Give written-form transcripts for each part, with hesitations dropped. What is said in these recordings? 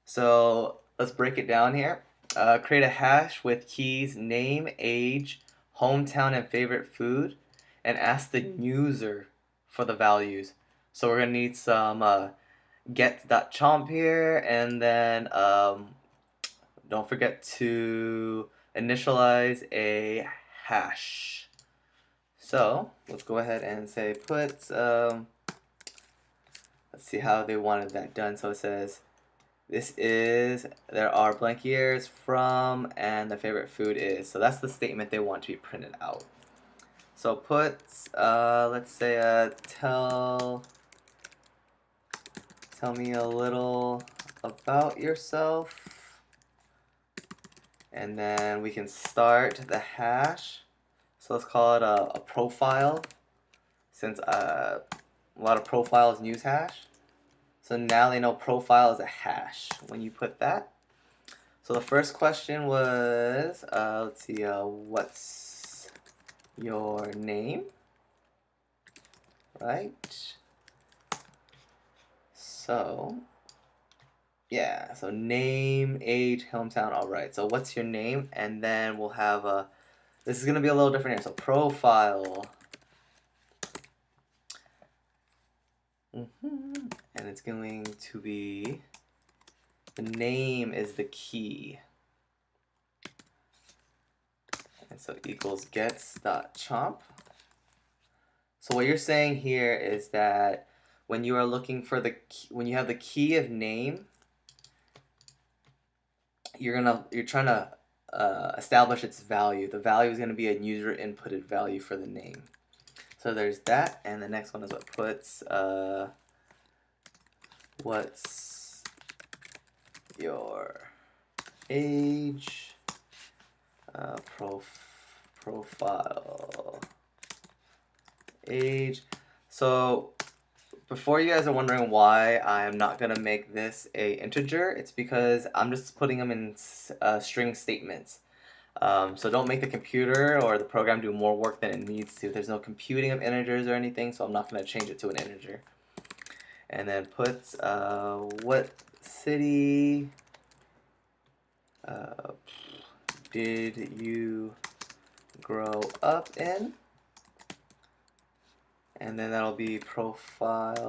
So let's break it down here. Create a hash with keys name, age, hometown, and favorite food, and ask the user for the values. So we're gonna need some get.chomp here, and then don't forget to initialize a hash. So let's go ahead and say put. Let's see how they wanted that done. So it says there are blank years from, and the favorite food is. So that's the statement they want to be printed out. So put, let's say, tell me a little about yourself. And then we can start the hash. So let's call it a profile, since a lot of profiles use hash. So now they know profile is a hash when you put that. So the first question was, let's see, what's your name? Right? So, yeah, so name, age, hometown, all right. So what's your name? And then we'll have this is going to be a little different here. So profile. And it's going to be, the name is the key. And so equals gets.chomp. So what you're saying here is that when you are looking for when you have the key of name, you're trying to establish its value. The value is going to be a user inputted value for the name. So there's that, and the next one is what puts what's your age, profile age. So before you guys are wondering why I'm not gonna make this a integer, it's because I'm just putting them in string statements. So don't make the computer or the program do more work than it needs to. There's no computing of integers or anything, so I'm not gonna change it to an integer. And then puts what city did you grow up in? And then that'll be profile.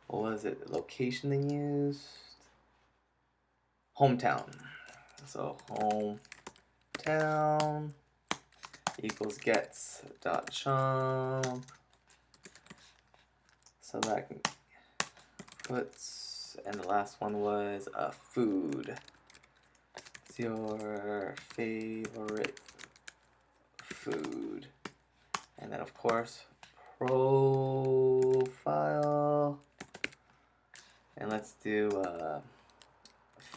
What was it? Location they used? Hometown. So hometown equals gets.chomp. So that can puts, and the last one was food. What's your favorite food? And then of course profile, and let's do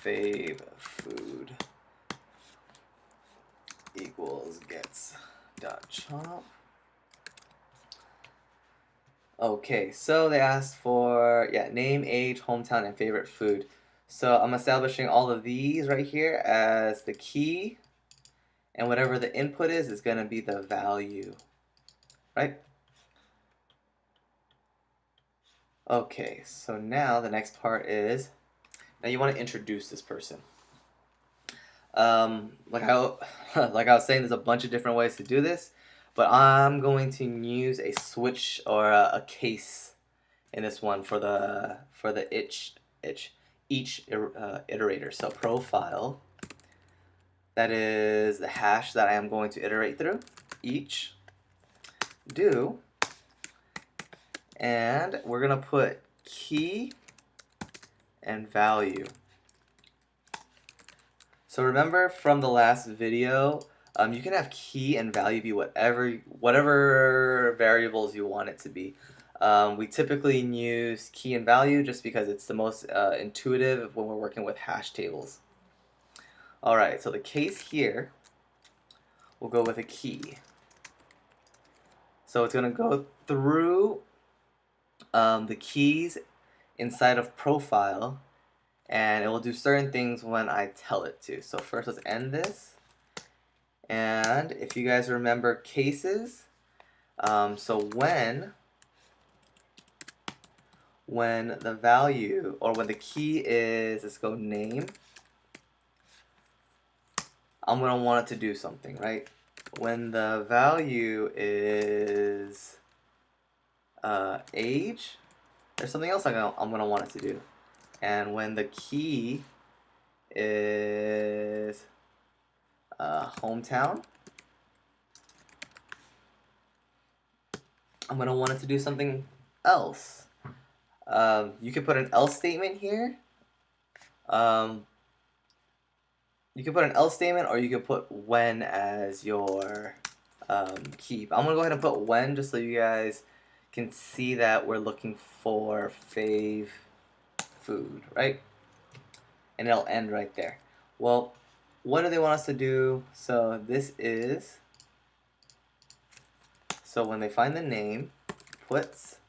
fave food equals gets.chomp. Okay, so they asked for name, age, hometown, and favorite food. So I'm establishing all of these right here as the key, and whatever the input is going to be the value. Right? Okay, so now the next part is, now you want to introduce this person. Like I was saying, there's a bunch of different ways to do this, but I'm going to use a switch or a case in this one for the each iterator. So profile, that is the hash that I am going to iterate through, each do, and we're gonna put key and value. So remember from the last video, you can have key and value be whatever variables you want it to be. We typically use key and value just because it's the most intuitive when we're working with hash tables. Alright, so the case here, we'll go with a key. So it's going to go through the keys inside of profile, and it will do certain things when I tell it to. So first let's end this. And if you guys remember cases, so when the value, or when the key is, let's go name, I'm going to want it to do something, right? When the value is age, there's something else I'm going to want it to do. And when the key is hometown, I'm going to want it to do something else. You could put an else statement here. You can put an else statement, or you could put when as your keep. I'm going to go ahead and put when just so you guys can see that we're looking for fave food, right? And it'll end right there. Well, what do they want us to do? So this is, so when they find the name, puts,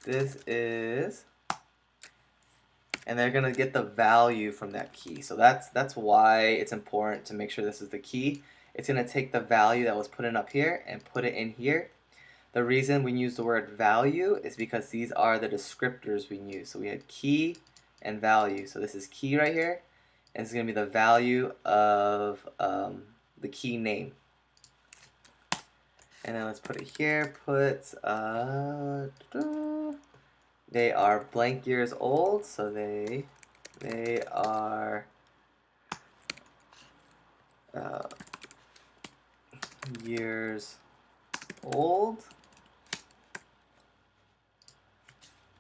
this is, and they're gonna get the value from that key. So that's why it's important to make sure this is the key. It's gonna take the value that was put in up here and put it in here. The reason we use the word value is because these are the descriptors we use. So we had key and value. So this is key right here, and it's gonna be the value of the key name. And then let's put it here. Put they are blank years old, so they are years old,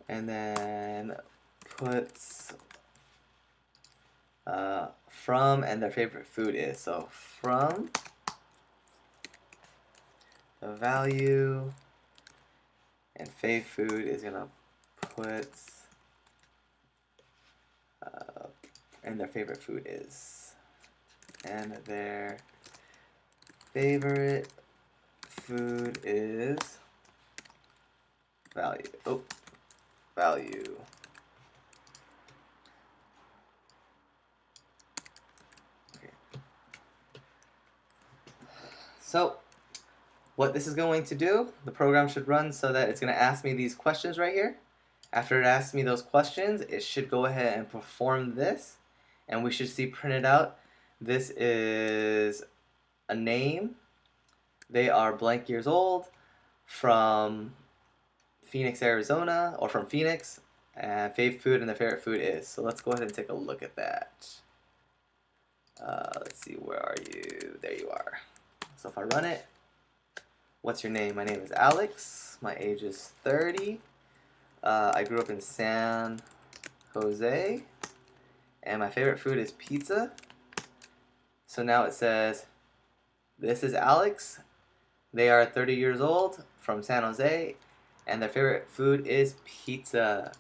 and then puts from and their favorite food is. So from the value and fave food is gonna put and their favorite food is, and their favorite food is value. Oh, value. Okay. So what this is going to do, the program should run so that it's going to ask me these questions right here. After it asks me those questions, it should go ahead and perform this, and we should see printed out, this is a name, they are blank years old, from Phoenix, Arizona, or from Phoenix, and fave food and their favorite food is. So let's go ahead and take a look at that. Let's see, where are you? There you are. So if I run it, what's your name? My name is Alex. My age is 30. I grew up in San Jose. And my favorite food is pizza. So now it says, this is Alex. They are 30 years old from San Jose. And their favorite food is pizza.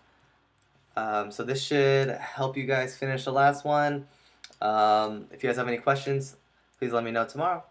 So this should help you guys finish the last one. If you guys have any questions, please let me know tomorrow.